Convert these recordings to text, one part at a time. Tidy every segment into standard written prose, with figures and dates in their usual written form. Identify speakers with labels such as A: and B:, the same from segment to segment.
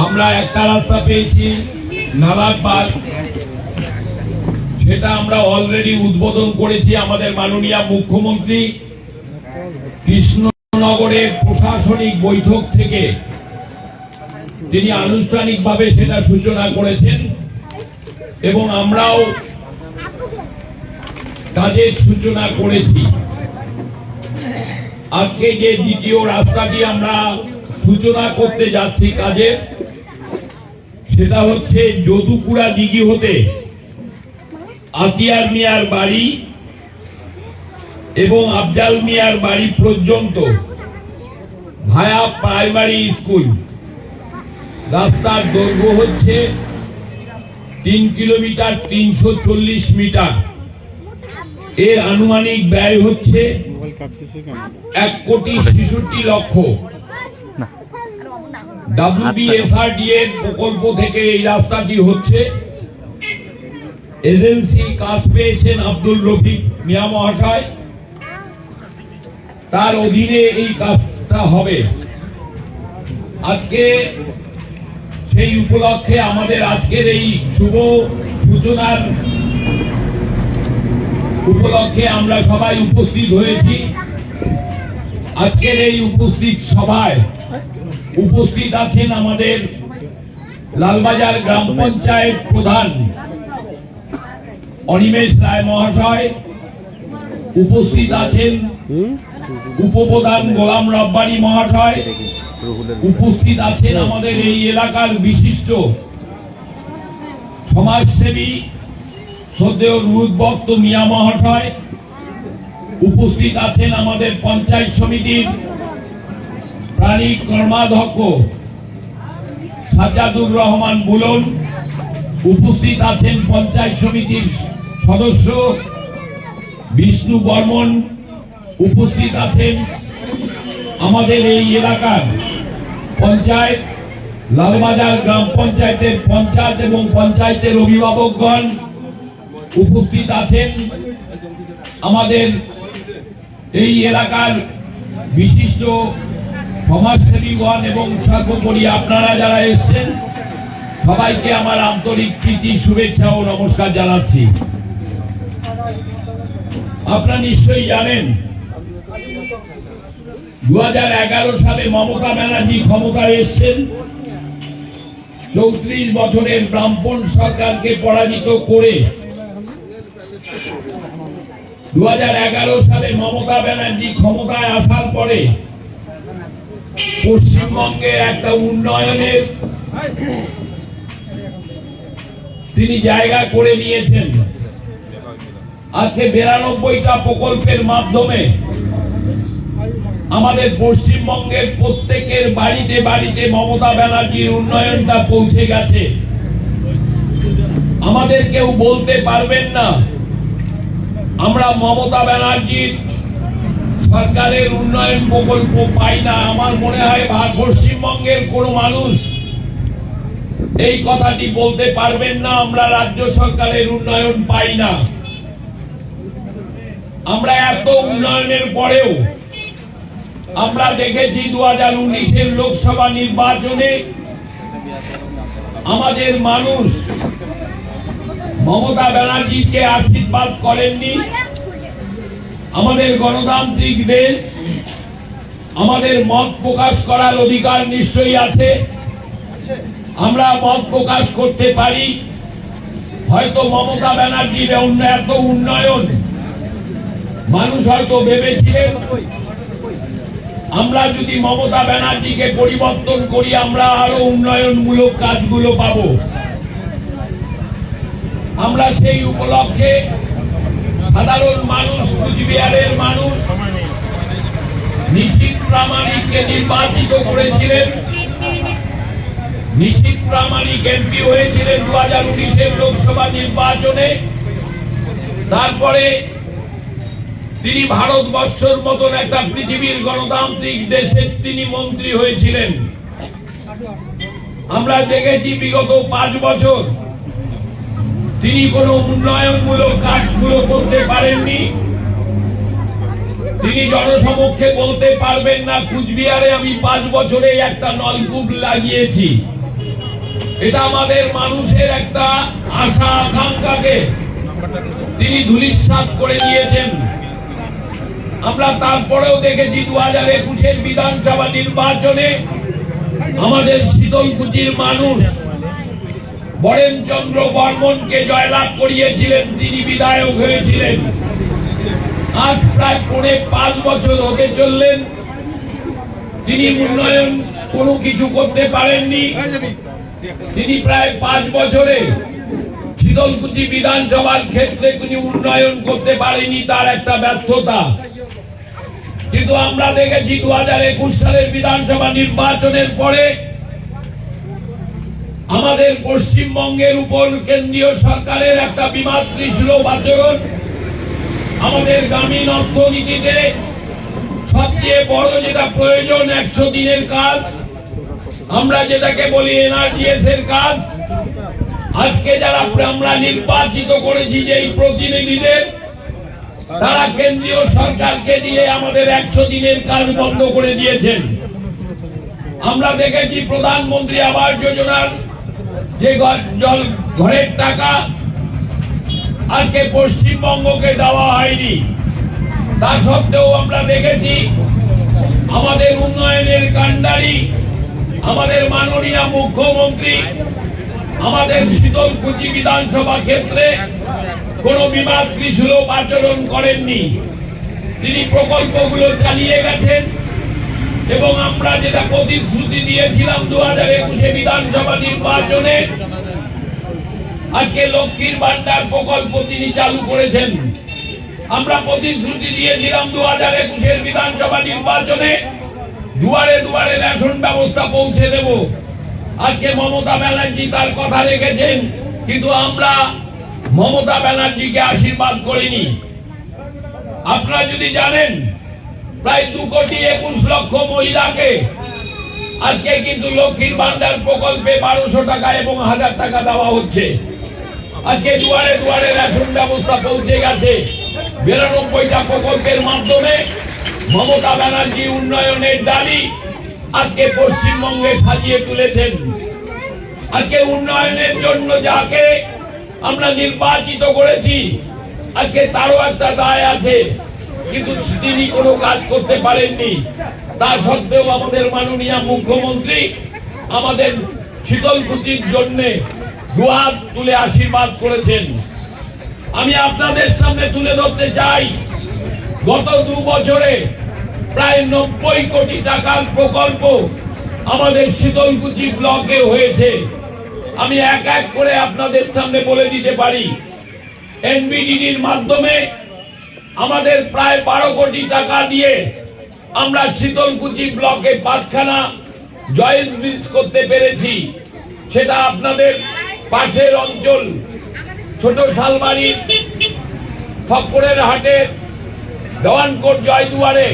A: আমরা একটা রাস্তা পেয়েছি নালারপাড়, সেটা আমরা অলরেডি উদ্বোধন করেছি। আমাদের মাননীয় মুখ্যমন্ত্রী কৃষ্ণনগরের প্রশাসনিক বৈঠক থেকে তিনি আনুষ্ঠানিকভাবে সেটা সূচনা করেছেন এবং আমরাও কাজের সূচনা করেছি। আজকে যে দ্বিতীয় রাস্তাটি আমরা সূচনা করতে যাচ্ছি কাজের, সেটা হচ্ছে যদুপুরা দিঘি হতে আতিয়ার মিয়ার বাড়ি এবং আফজাল মিয়ার বাড়ি পর্যন্ত ভায়া প্রাইমারি স্কুল। রাস্তার দৈর্ঘ্য হচ্ছে 3 কিলোমিটার 340 মিটার। এর আনুমানিক ব্যয় হচ্ছে 1,66,00,000। WBSRDA প্রকল্প থেকে এই রাস্তাটি হচ্ছে। এজেন্সি কাজ পেয়েছেন আব্দুল রফিক মিয়া মহাশয়, তার অধীনে এই কাজটা হবে। আজকে সেই উপলক্ষে আমাদের আজকের এই শুভ সূচনার উপলক্ষে আমরা সবাই উপস্থিত হয়েছি। আজকের এই উপস্থিত সভায় উপস্থিত আছেন আমাদের লালবাজার গ্রাম পঞ্চায়েত প্রধান অনিমেষ রায় মহাশয়, উপস্থিত আছেন উপপ্রধান গোলাম রব্বানী মহাশয়, উপস্থিত আছেন আমাদের এই এলাকার বিশিষ্ট সমাজসেবী শ্রদ্ধেয় রুহুল বক্ত মিয়া মহাশয়, উপস্থিত আছেন আমাদের পঞ্চায়েত সমিতির প্রাণী কর্মাধ্যক্ষ সাজ্জাদুর রহমান বুলন, উপস্থিত আছেন পঞ্চায়েত সমিতির সদস্য বিষ্ণু বর্মন, উপস্থিত আছেন আমাদের এই এলাকার পঞ্চায়েত লালবাজার গ্রাম পঞ্চায়েতের পঞ্চায়েত এবং পঞ্চায়েতের অভিভাবকগণ, উপস্থিত আছেন আমাদের এই এলাকার বিশিষ্ট সমাজসেবীগণ এবং সর্বোপরি আপনারা যারা এসছেন সবাইকে আমার আন্তরিক প্রীতি, শুভেচ্ছা ও নমস্কার জানাচ্ছি। আপনারা নিশ্চয়ই জানেন 2011 সালে মমতা ব্যানার্জি ক্ষমতায় এসছেন। 34 বছরের ব্রাহ্মণ সরকারকে পরাজিত করে 2011 সালে মমতা ব্যানার্জি ক্ষমতায় আসার পরে পশ্চিমবঙ্গে একটা উন্নয়নের তিনি জায়গা করে নিয়েছেন। আজকে 92টা প্রকল্পের মাধ্যমে আমাদের পশ্চিমবঙ্গের প্রত্যেকের বাড়িতে বাড়িতে মমতা ব্যানার্জির উন্নয়নটা পৌঁছে গেছে। আমাদের কেউ বলতে পারবেন না আমরা মমতা ব্যানার্জির সরকারের উন্নয়ন প্রকল্প পাই না। আমার মনে হয় পশ্চিমবঙ্গের কোন মানুষ এই কথাটি বলতে পারবেন না আমরা রাজ্য সরকারের উন্নয়ন পাই না। আমরা এত উন্নয়নের পরেও আমরা দেখেছি 2019-এর লোকসভা নির্বাচনে আমাদের মানুষ মমতা ব্যানার্জিকে আশীর্বাদ করেননি। আমাদের গণতান্ত্রিক দেশ, আমাদের মত প্রকাশ করার অধিকার নিশ্চয়ই আছে। আমরা মত প্রকাশ করতে পারি। হয়তো মমতা ব্যানার্জির এত উন্নয়ন মানুষ হয়তো ভেবেছিলেন আমরা যদি মমতা ব্যানার্জিকে পরিবর্তন করি আমরা আরো উন্নয়নমূলক কাজগুলো পাব। আমরা সেই উপলক্ষে সাধারণ মানুষ, কুচবিহারের মানুষ নিশীথ প্রামাণিককে নির্বাচিত করেছিলেন। নিশীথ প্রামাণিক এমপি হয়েছিলেন 2019-এর লোকসভা নির্বাচনে। তারপরে তিনি ভারতবর্ষের মতন একটা পৃথিবীর গণতান্ত্রিক দেশের তিনি মন্ত্রী হয়েছিলেন। আমরা দেখেছি বিগত 5 বছর তিনি কোন উন্নয়নমূলক কাজগুলো করতে পারেননি। তিনি জনসমক্ষে বলতে পারবেন না কুচবিহারে আমি 5 বছরে একটা নলকূপ লাগিয়েছি। এটা আমাদের মানুষের একটা আশা আকাঙ্ক্ষাকে তিনি ধূলিসাৎ করে দিয়েছেন। আমরা তারপরেও দেখেছি 2021 বিধানসভা নির্বাচনে আমাদের শীতলকুচির মানুষ বরেনচন্দ্র বর্মনকে জয়লাভ করিয়েছিলেন, তিনি বিধায়ক হয়েছিলেন। আজ প্রায় 5 বছর হতে চললেন, তিনি উন্নয়ন কোনো কিছু করতে পারেননি। তিনি প্রায় 5 বছরে শীতলকুচি বিধানসভার ক্ষেত্রে তিনি উন্নয়ন করতে পারেনি, তার একটা ব্যর্থতা। কিন্তু আমরা দেখেছি 2021 সালের বিধানসভা নির্বাচনের পরে আমাদের পশ্চিমবঙ্গের উপর কেন্দ্রীয় সরকারের একটা বিমাতৃসুলভ আচরণ, আমাদের গ্রামীণ অর্থনীতিতে সবচেয়ে বড় যেটা প্রয়োজন 100 দিনের কাজ, আমরা যেটাকে বলি এনআরজিএস এর কাজ, আজকে যারা আমরা নির্বাচিত করেছি যে এই প্রতিনিধিদের, তারা কেন্দ্রীয় সরকারকে দিয়ে আমাদের 100 দিনের কাজ বন্ধ করে দিয়েছেন। আমরা দেখেছি প্রধানমন্ত্রী আবাস যোজনার যে ঘরের টাকা আজকে পশ্চিমবঙ্গকে দেওয়া হয়নি। তা সত্ত্বেও আমরা দেখেছি আমাদের উন্নয়নের কাণ্ডারি আমাদের মাননীয় মুখ্যমন্ত্রী আমাদের শীতলকুচি বিধানসভা ক্ষেত্রে কোন বিমাতৃসুলভ আচরণ করেননি। তিনি প্রকল্পগুলো চালিয়ে গেছেন এবং আমরা যেটা প্রতিশ্রুতি দিয়েছিলাম 2021 বিধানসভা নির্বাচনে, আজকে লক্ষ্মীর ভান্ডার প্রকল্প তিনি চালু করেছেন। আমরা প্রতিশ্রুতি দিয়েছিলাম 2021 বিধানসভা নির্বাচনে দুয়ারে দুয়ারে রেশন ব্যবস্থা পৌঁছে দেব। আজকে মমতা ব্যানার্জি তার কথা রেখেছেন, কিন্তু আমরা মমতা ব্যানার্জিকে আশীর্বাদ করিনি। আপনারা যদি জানেন প্রায় 2,21,00,000 মহিলাকে আজকে কিন্তু লক্ষ্মীর ভান্ডার প্রকল্পে 1200 টাকা এবং 1000 টাকা দেওয়া হচ্ছে। আজকে দুয়ারে দুয়ারে রেশন ব্যবস্থা পৌঁছে গেছে। 92টা প্রকল্পের মাধ্যমে মমতা ব্যানার্জি উন্নয়নের ডালি আজকে পশ্চিমবঙ্গে সাজিয়ে তুলেছেন। আজকে উন্নয়নের জন্য যাকে আমরা নির্বাচিত করেছি, আজকে তারও একটা দায় আছে, কিন্তু তিনি কোনো কাজ করতে পারেননি। তা সত্ত্বেও আমাদের মাননীয় মুখ্যমন্ত্রী আমাদের শীতলকুচির জন্য দুহাত তুলে আশীর্বাদ করেছেন। আমি আপনাদের সামনে তুলে ধরতে চাই, গত 2 বছরে প্রায় 90 কোটি টাকার প্রকল্প আমাদের শীতলকুচি ব্লকে হয়েছে। আমি এক এক করে আপনাদের সামনে বলে দিতে পারি। এনবিডিডির মাধ্যমে আমাদের প্রায় 12 কোটি টাকা দিয়ে আমরা শীতলকুচি ব্লকে 5খানা জয়েন্ট ব্রিজ করতে পেরেছি। সেটা আপনাদের পাশের অঞ্চল ছোট শালবাড়ির ফকরের হাটের দেওয়ানকোট জয়দুয়ারে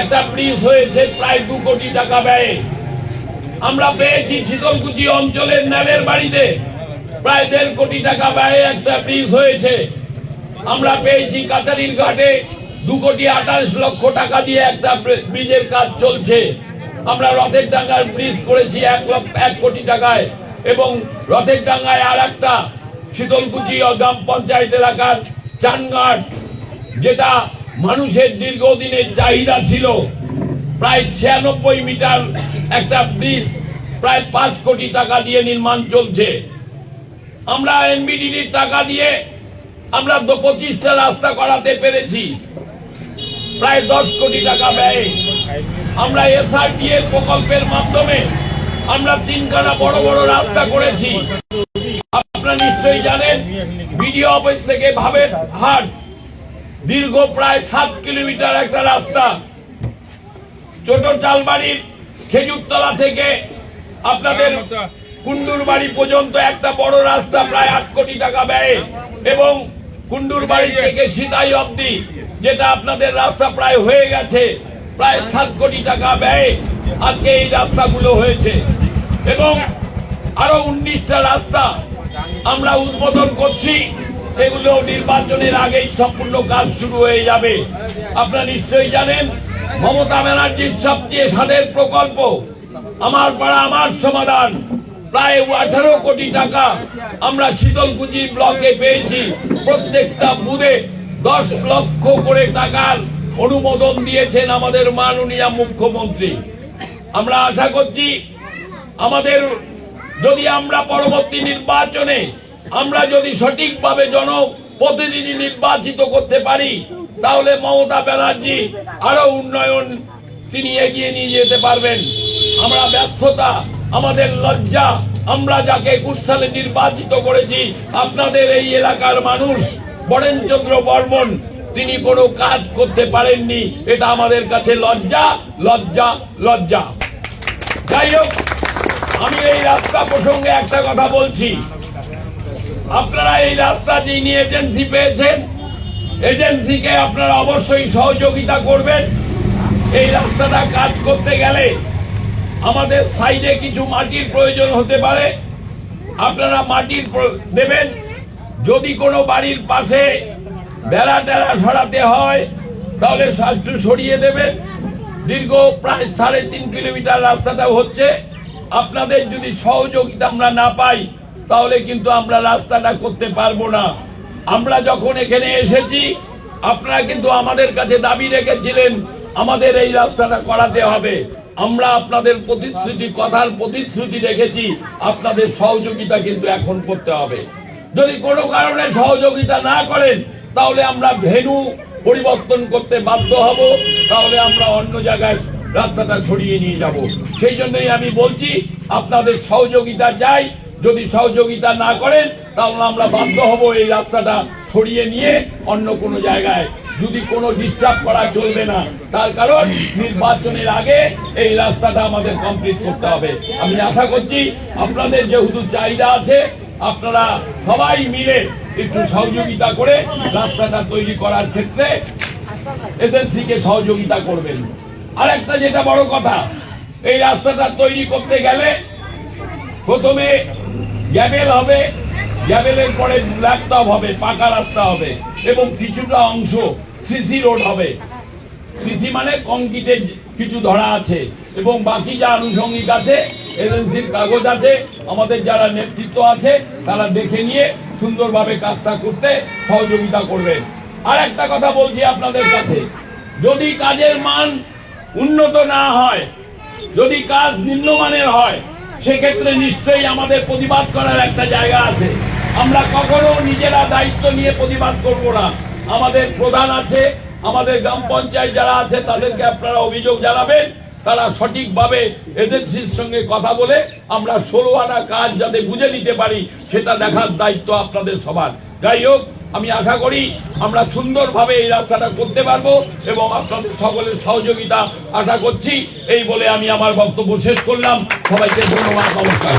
A: একটা ব্রিজ হয়েছে প্রায় 2 কোটি টাকা ব্যয়ে। আমরা পেয়েছি শীতলকুচি অঞ্চলের নেলের বাড়িতে প্রায় 1.5 কোটি টাকা ব্যয়ে একটা ব্রিজ হয়েছে। আমরা পেয়েছি কাছারির ঘাটে 2,28,00,000 টাকা দিয়ে একটা ব্রিজের কাজ চলছে। আমরা রথের ডাঙ্গার ব্রিজ করেছি 1 কোটি টাকায়, এবং রথের ডাঙ্গায় আর একটা শীতলকুচি গ্রাম পঞ্চায়েত এলাকার চানঘাট, যেটা মানুষের দীর্ঘদিনের চাহিদা ছিল, প্রায় 96 মিটার একটা ব্রিজ প্রায় 5 কোটি টাকা দিয়ে নির্মাণ চলছে। আমরা এনবিডিডির টাকা দিয়ে আমরা 25টা রাস্তা করাতে পেরেছি প্রায় 10 কোটি টাকা ব্যয়ে। আমরা এসআরডিএ প্রকল্পের মাধ্যমে আমরা 3খানা বড় বড় রাস্তা করেছি। আপনারা নিশ্চয়ই জানেন বিডিও অফিস থেকে ভাবের হাট দীর্ঘ প্রায় 7 কিলোমিটার একটা রাস্তা, ছোট চালবাড়ির খেজুরতলা থেকে আপনাদের কুন্ডুর বাড়ি পর্যন্ত একটা বড় রাস্তা প্রায় 8 কোটি টাকা ব্যয়ে, এবং কুন্ডুর বাড়ি থেকে সিতাই অবধি যেটা আপনাদের রাস্তা প্রায় হয়ে গেছে প্রায় 7 কোটি টাকা ব্যয়ে আজকে এই রাস্তাগুলো হয়েছে। এবং আরো 19টা রাস্তা আমরা উদ্বোধন করছি, এগুলো নির্বাচনের আগেই সম্পূর্ণ কাজ শুরু হয়ে যাবে। আপনারা নিশ্চয়ই জানেন মমতা ব্যানার্জির সবচেয়ে স্বাদের প্রকল্প আমার পাড়া আমার সমাধান। প্রায় 18 কোটি টাকা আমরা শীতলকুচি ব্লকে পেয়েছি। প্রত্যেকটা বুথে 10 লক্ষ করে টাকার অনুমোদন দিয়েছেন আমাদের মাননীয় মুখ্যমন্ত্রী। আমরা আশা করছি আমাদের যদি আমরা পরবর্তী নির্বাচনে আমরা যদি সঠিকভাবে জনপ্রতিনিধি নির্বাচিত করতে পারি, তাহলে মমতা ব্যানার্জি আরো উন্নয়ন তিনি এগিয়ে নিয়ে যেতে পারবেন। আমরা ব্যর্থতা, আমাদের লজ্জা, আমরা যাকে 21 সালে নির্বাচিত করেছি আপনাদের এই এলাকার মানুষ বরেনচন্দ্র বর্মন, তিনি কোনো কাজ করতে পারেননি। এটা আমাদের কাছে লজ্জা, লজ্জা, লজ্জা। যাই হোক, আমি এই রাস্তা প্রসঙ্গে একটা কথা বলছি। আপনারা এই রাস্তা যিনি এজেন্সি পেয়েছেন, এজেন্সিকে আপনারা অবশ্যই সহযোগিতা করবেন। এই রাস্তাটা কাজ করতে গেলে আমাদের সাইডে কিছু মাটির প্রয়োজন হতে পারে, আপনারা মাটির দেবেন। যদি কোনো বাড়ির পাশে বেড়া টেরা সরাতে হয় তাহলে একটু সরিয়ে দেবেন। দীর্ঘ প্রায় 3.5 কিলোমিটার রাস্তাটা হচ্ছে। আপনাদের যদি সহযোগিতা আমরা না পাই তাহলে কিন্তু আমরা রাস্তাটা করতে পারবো না। আমরা যখন এখানে এসেছি আপনারা কিন্তু আমাদের কাছে দাবি রেখেছিলেন আমাদের এই রাস্তাটা করাতে হবে। আমরা আপনাদের প্রতিশ্রুতি, কথার প্রতিশ্রুতি রেখেছি, আপনাদের সহযোগিতা কিন্তু এখন করতে হবে। যদি কোনো কারণে সহযোগিতা না করেন তাহলে আমরা ভেন্যু পরিবর্তন করতে বাধ্য হব, তাহলে আমরা অন্য জায়গায় রাস্তাটা সরিয়ে নিয়ে যাব। সেই জন্যই আমি বলছি আপনাদের সহযোগিতা চাই। যদি সহযোগিতা না করেন তাহলে আমরা বাধ্য হব এই রাস্তাটা সরিয়ে নিয়ে অন্য কোনো জায়গায়। যদি কোনো ডিস্টার্ব করা চলবে না, তার কারণ নির্বাচনের আগে এই রাস্তাটা আমাদের কমপ্লিট করতে হবে। আমি আশা করছি আপনাদের যেহেতু চাহিদা আছে, আপনারা সবাই মিলে একটু সহযোগিতা করে রাস্তাটা তৈরি করার ক্ষেত্রে এজেন্সিকে সহযোগিতা করবেন। আর একটা যেটা বড় কথা, এই রাস্তাটা তৈরি করতে গেলে প্রথমে গ্যাবেল হবে, গ্যাবেলের পরে ব্ল্যাকটপ হবে, পাকা রাস্তা হবে, এবং কিছুটা অংশ সিসি রোড হবে। সিসি মানে কংক্রিটের কিছু ধরা আছে, এবং বাকি যা আনুষঙ্গিক আছে, এজেন্সির কাগজ আছে, আমাদের যারা নেতৃত্ব আছে তারা দেখে নিয়ে সুন্দরভাবে কাজটা করতে সহযোগিতা করবেন। আর একটা কথা বলছি আপনাদের কাছে, যদি কাজের মান উন্নত না হয়, যদি কাজ নিম্নমানের হয়, সেক্ষেত্রে নিশ্চয়ই আমাদের প্রতিবাদ করার একটা জায়গা আছে। আমরা কখনো নিজেরা দায়িত্ব নিয়ে প্রতিবাদ করব না। আমাদের প্রধান আছে, আমাদের গ্রাম পঞ্চায়েত যারা আছে তাদেরকে আপনারা অভিযোগ জানাবেন, তারা সঠিকভাবে এজেন্সির সঙ্গে কথা বলে আমরা 16 আনা কাজ যাতে বুঝে নিতে পারি সেটা দেখার দায়িত্ব আপনাদের সবার। যাই হোক, আমি আশা করি আমরা সুন্দরভাবে এই রাস্তাটা করতে পারবো এবং আপনাদের সকলের সহযোগিতা আশা করছি। এই বলে আমি আমার বক্তব্য শেষ করলাম। সবাইকে ধন্যবাদ, নমস্কার।